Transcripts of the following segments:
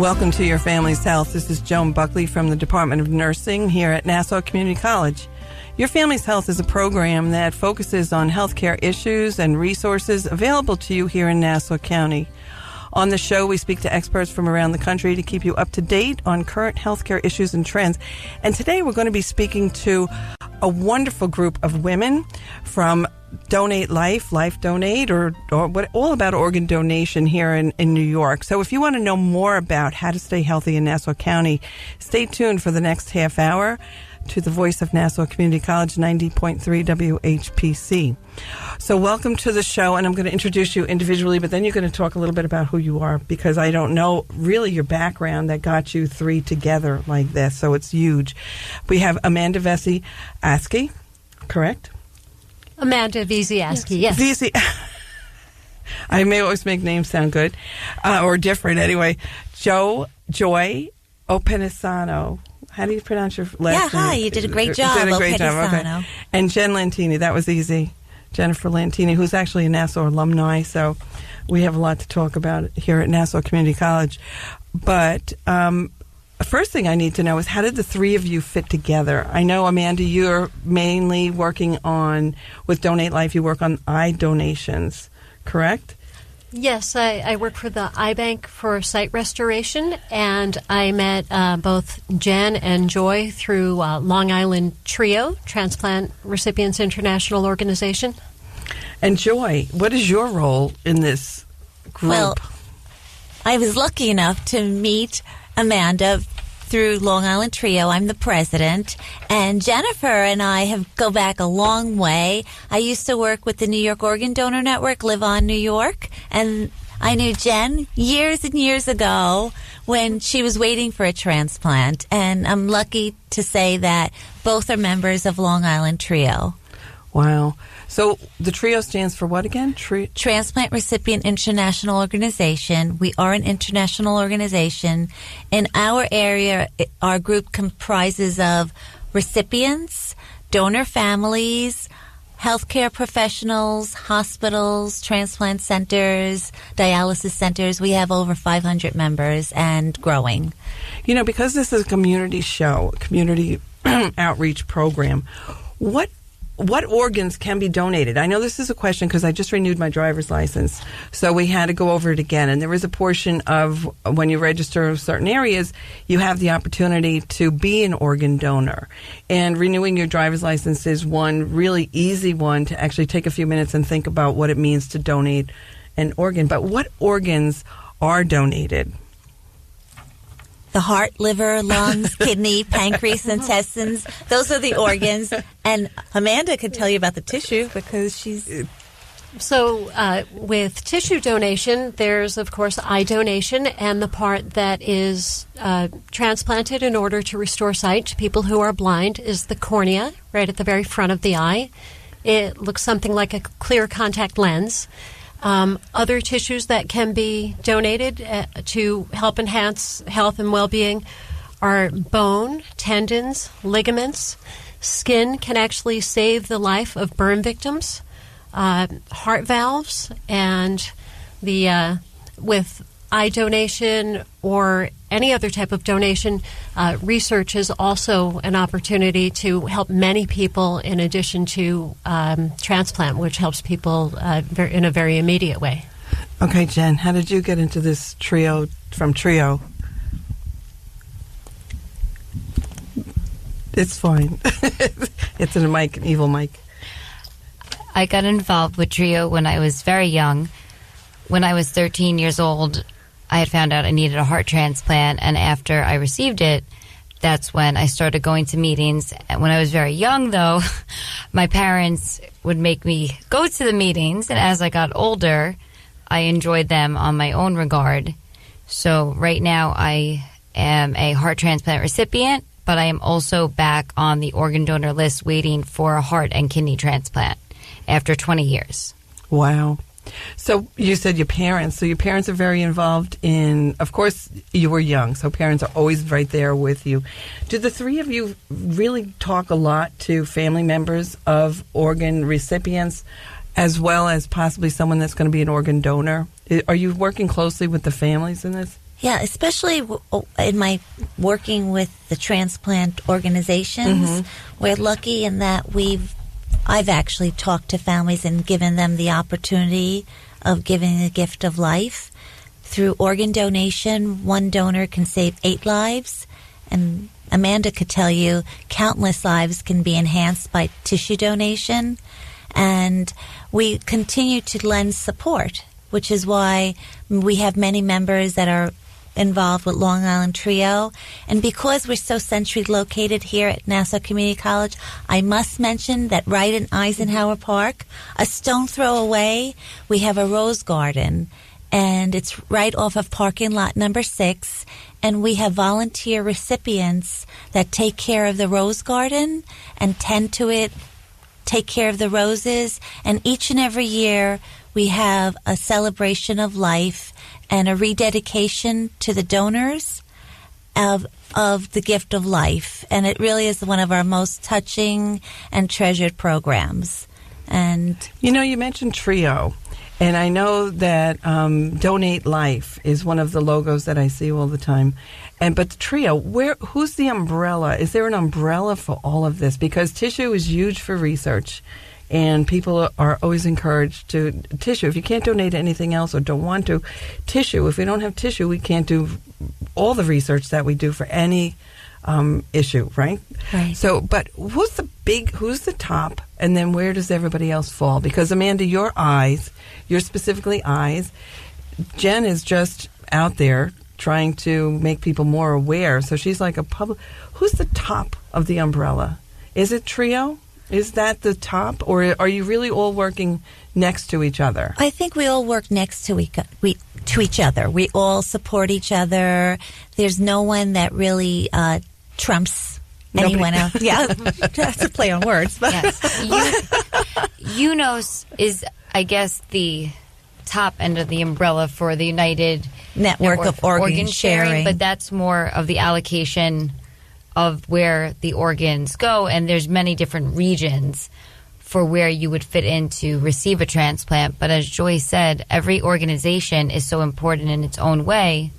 Welcome to Your Family's Health. This is Joan Buckley from the Department of Nursing here at Nassau Community College. Your Family's Health is a program that focuses on healthcare issues and resources available to you here in Nassau County. On the show, we speak to experts from around the country to keep you up to date on current healthcare issues and trends. And today we're going to be speaking to a wonderful group of women from Donate Life, Life Donate, or what, all about organ donation here in New York. So if you want to know more about how to stay healthy in Nassau County, stay tuned for the next half hour to the Voice of Nassau Community College, 90.3 WHPC. So welcome to the show, and I'm going to introduce you individually, but then you're going to talk a little bit about who you are, because I don't know really your background that got you three together like this, so it's huge. We have Amanda Vesey-Askey, correct? Amanda Vesey-Askey, yes. Vesey. I may always make names sound good, or different anyway. Joy Openisano. How do you pronounce your last name? Yeah, hi, you did a great job. You did a great job, okay. And Jen Lantini, that was easy. Jennifer Lantini, who's actually a Nassau alumni, so we have a lot to talk about here at Nassau Community College. But first thing I need to know is, how did the three of you fit together? I know, Amanda, you're mainly working with Donate Life, you work on eye donations, correct? Yes, I work for the Eye Bank for sight restoration, and I met both Jen and Joy through Long Island TRIO, Transplant Recipients International Organization. And Joy, what is your role in this group? Well, I was lucky enough to meet Amanda through Long Island TRIO. I'm the president, and Jennifer and I go back a long way. I used to work with the New York Organ Donor Network, Live On New York, and I knew Jen years and years ago when she was waiting for a transplant, and I'm lucky to say that both are members of Long Island TRIO. Wow. So the TRIO stands for what again? Transplant Recipient International Organization. We are an international organization. In our area, our group comprises of recipients, donor families, healthcare professionals, hospitals, transplant centers, dialysis centers. We have over 500 members and growing. You know, because this is a community show, community outreach program, what organs can be donated? I know this is a question because I just renewed my driver's license, so we had to go over it again. And there is a portion of when you register certain areas, you have the opportunity to be an organ donor. And renewing your driver's license is one really easy one to actually take a few minutes and think about what it means to donate an organ. But what organs are donated? The heart, liver, lungs, kidney, pancreas, intestines. Those are the organs. And Amanda could tell you about the tissue because she's... So with tissue donation, there's, of course, eye donation, and the part that is transplanted in order to restore sight to people who are blind is the cornea, right at the very front of the eye. It looks something like a clear contact lens. Other tissues that can be donated to help enhance health and well-being are bone, tendons, ligaments. Skin can actually save the life of burn victims, heart valves, and with eye donation or any other type of donation, research is also an opportunity to help many people in addition to transplant, which helps people in a very immediate way. Okay, Jen, how did you get into this TRIO from TRIO? It's fine. It's an evil mic. I got involved with TRIO when I was very young. When I was 13 years old, I had found out I needed a heart transplant, and after I received it, that's when I started going to meetings. And when I was very young, though, my parents would make me go to the meetings, and as I got older, I enjoyed them on my own regard. So right now, I am a heart transplant recipient, but I am also back on the organ donor list waiting for a heart and kidney transplant after 20 years. Wow. So you said your parents. So your parents are very involved in, of course, you were young, so parents are always right there with you. Do the three of you really talk a lot to family members of organ recipients, as well as possibly someone that's going to be an organ donor? Are you working closely with the families in this? Yeah, especially in my working with the transplant organizations. We're lucky in that I've actually talked to families and given them the opportunity of giving the gift of life. Through organ donation, one donor can save 8 lives, and Amanda could tell you countless lives can be enhanced by tissue donation. And we continue to lend support, which is why we have many members that are involved with Long Island Trio. And because we're so centrally located here at Nassau Community College, I must mention that right in Eisenhower Park, a stone throw away, we have a rose garden. And it's right off of parking lot number 6. And we have volunteer recipients that take care of the rose garden and tend to it, take care of the roses. And each and every year we have a celebration of life and a rededication to the donors of the gift of life. And it really is one of our most touching and treasured programs. And you know, you mentioned Trio. And I know that Donate Life is one of the logos that I see all the time. But the Trio, who's the umbrella? Is there an umbrella for all of this? Because tissue is huge for research, and people are always encouraged to tissue. If you can't donate anything else or don't want to, tissue. If we don't have tissue, we can't do all the research that we do for any issue, right? Right. So, but who's the top, and then where does everybody else fall? Because Amanda, you're specifically eyes. Jen is just out there trying to make people more aware. So she's like a public. Who's the top of the umbrella? Is it Trio? Is that the top, or are you really all working next to each other? I think we all work next to each other. We all support each other. There's no one that really trumps anyone else. Yeah, that's a play on words. But yes. UNOS is, I guess, the top end of the umbrella for the United Network of Organ Sharing. But that's more of the allocation of where the organs go, and there's many different regions for where you would fit in to receive a transplant. But as Joy said, every organization is so important in its own way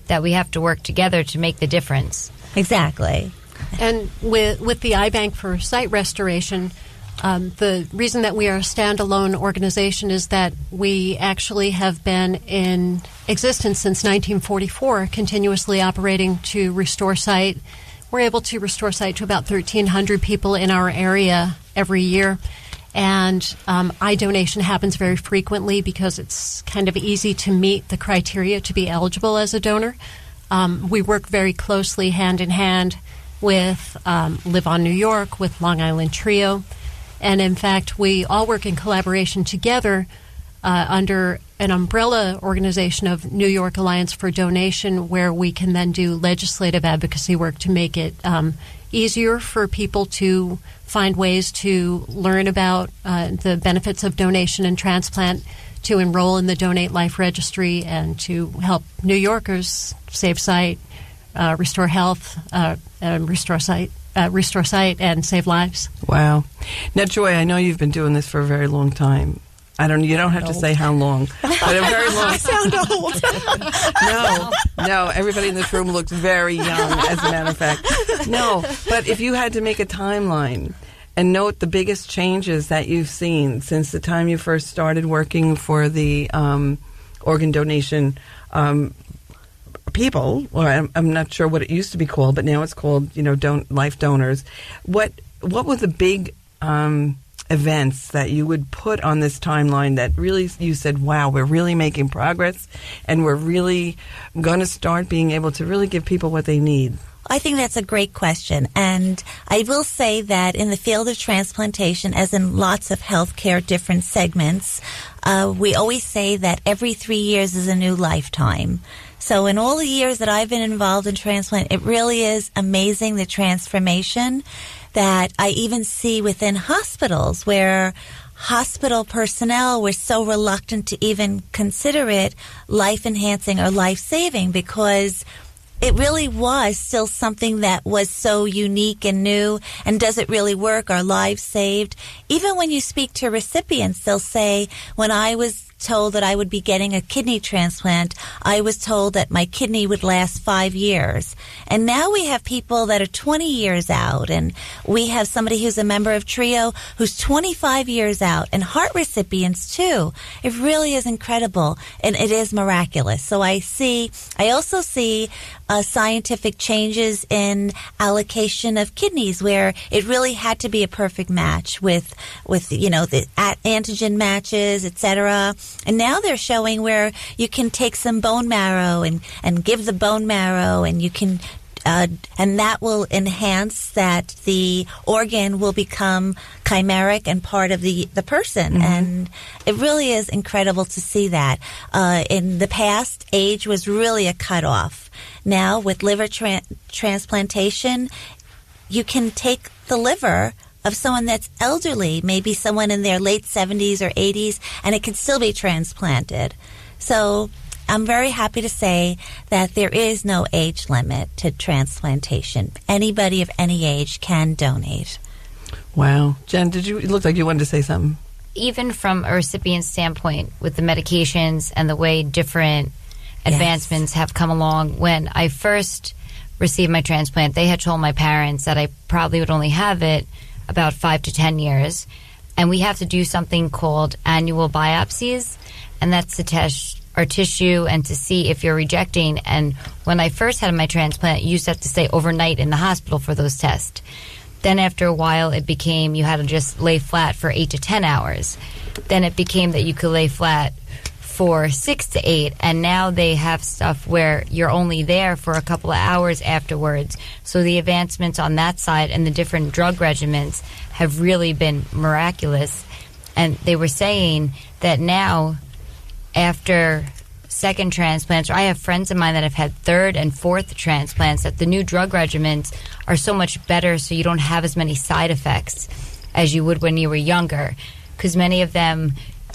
that we have to work together to make the difference. Exactly. And with the iBank for site restoration, the reason that we are a standalone organization is that we actually have been in existence since 1944, continuously operating to restore site. We're able to restore site to about 1,300 people in our area every year. And eye donation happens very frequently because it's kind of easy to meet the criteria to be eligible as a donor. We work very closely hand in hand with Live On New York, with Long Island Trio. And in fact, we all work in collaboration together under an umbrella organization of New York Alliance for Donation, where we can then do legislative advocacy work to make it easier for people to find ways to learn about the benefits of donation and transplant, to enroll in the Donate Life Registry, and to help New Yorkers save sight, restore health, restore sight, and save lives. Wow. Now, Joy, I know you've been doing this for a very long time. You don't have to say how long, but a very long. I sound old. No, everybody in this room looks very young, as a matter of fact. No, but if you had to make a timeline and note the biggest changes that you've seen since the time you first started working for the organ donation people, or I'm not sure what it used to be called, but now it's called, life donors. What were the big events that you would put on this timeline that really you said, wow, we're really making progress and we're really going to start being able to really give people what they need? I think that's a great question. And I will say that in the field of transplantation, as in lots of healthcare different segments, we always say that every 3 years is a new lifetime. So in all the years that I've been involved in transplant, it really is amazing, the transformation that I even see within hospitals, where hospital personnel were so reluctant to even consider it life-enhancing or life-saving, because it really was still something that was so unique and new. And does it really work? Are lives saved? Even when you speak to recipients, they'll say, when I was told that I would be getting a kidney transplant, I was told that my kidney would last 5 years. And now we have people that are 20 years out, and we have somebody who's a member of TRIO who's 25 years out, and heart recipients too. It really is incredible, and it is miraculous. So I also see scientific changes in allocation of kidneys, where it really had to be a perfect match with the antigen matches, etc. And now they're showing where you can take some bone marrow and give the bone marrow, and you can and that will enhance that the organ will become chimeric and part of the person. Mm-hmm. And it really is incredible to see that. In the past, age was really a cutoff. Now, with liver transplantation, you can take the liver of someone that's elderly, maybe someone in their late 70s or 80s, and it can still be transplanted. So I'm very happy to say that there is no age limit to transplantation. Anybody of any age can donate. Wow. Jen, it looked like you wanted to say something. Even from a recipient standpoint, with the medications and the way different advancements have come along, when I first received my transplant, they had told my parents that I probably would only have it about 5 to 10 years. And we have to do something called annual biopsies, and that's to test our tissue and to see if you're rejecting. And when I first had my transplant, you used to have to stay overnight in the hospital for those tests. Then after a while, it became you had to just lay flat for 8 to 10 hours. Then it became that you could lay flat for 6 to 8, and now they have stuff where you're only there for a couple of hours afterwards. So the advancements on that side and the different drug regimens have really been miraculous. And they were saying that now, after second transplants, or I have friends of mine that have had third and fourth transplants, that the new drug regimens are so much better, so you don't have as many side effects as you would when you were younger. Because many of them,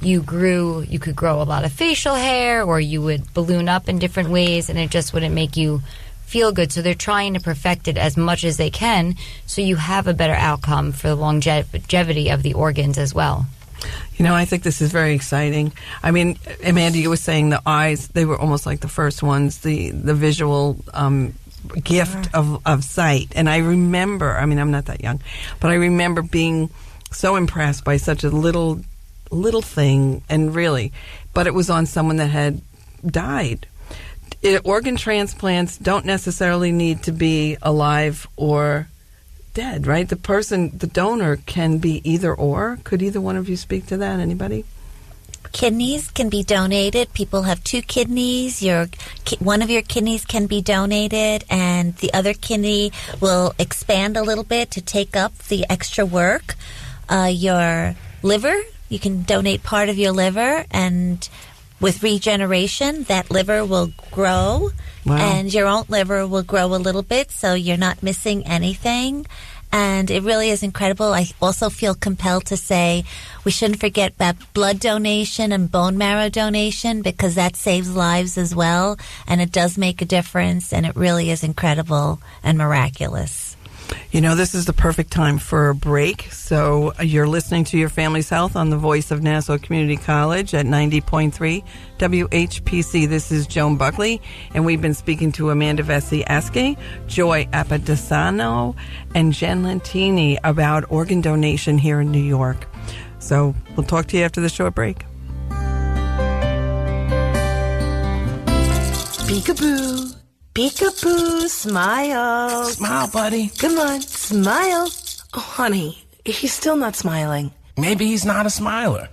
you could grow a lot of facial hair, or you would balloon up in different ways, and it just wouldn't make you feel good. So they're trying to perfect it as much as they can, so you have a better outcome for the longevity of the organs as well. I think this is very exciting. I mean, Amanda, you were saying the eyes, they were almost like the first ones, the visual gift of sight. And I remember, I'm not that young, but I remember being so impressed by such a little thing, and really, but it was on someone that had died. Organ transplants don't necessarily need to be alive or dead, right? The donor can be either or. Could either one of you speak to that? Anybody? Kidneys can be donated. People have 2 kidneys. One of your kidneys can be donated, and the other kidney will expand a little bit to take up the extra work. Your liver, you can donate part of your liver, and with regeneration, that liver will grow. Wow. And your own liver will grow a little bit, so you're not missing anything. And it really is incredible. I also feel compelled to say we shouldn't forget about blood donation and bone marrow donation, because that saves lives as well, and it does make a difference, and it really is incredible and miraculous. This is the perfect time for a break. So you're listening to Your Family's Health on the Voice of Nassau Community College at 90.3 WHPC. This is Joan Buckley, and we've been speaking to Amanda Vesey-Aske, Joy Apadesano, and Jen Lentini about organ donation here in New York. So we'll talk to you after the short break. Peekaboo. Peekaboo, smile. Smile, buddy. Come on, smile. Oh, honey, he's still not smiling. Maybe he's not a smiler.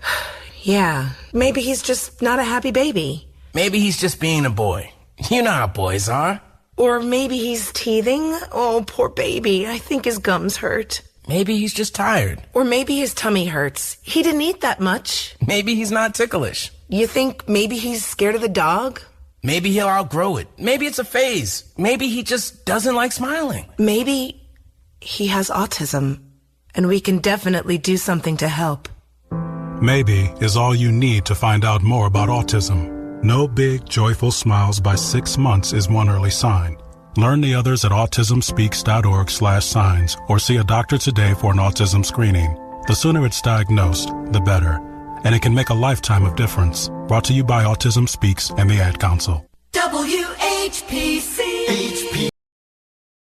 Yeah, maybe he's just not a happy baby. Maybe he's just being a boy. You know how boys are. Or maybe he's teething. Oh, poor baby. I think his gums hurt. Maybe he's just tired. Or maybe his tummy hurts. He didn't eat that much. Maybe he's not ticklish. You think maybe he's scared of the dog? Maybe he'll outgrow it. Maybe it's a phase. Maybe he just doesn't like smiling. Maybe he has autism, and we can definitely do something to help. Maybe is all you need to find out more about autism. No big, joyful smiles by 6 months is one early sign. Learn the others at autismspeaks.org/signs, or see a doctor today for an autism screening. The sooner it's diagnosed, the better. and it can make a lifetime of difference. Brought to you by Autism Speaks and the Ad Council. WHPC.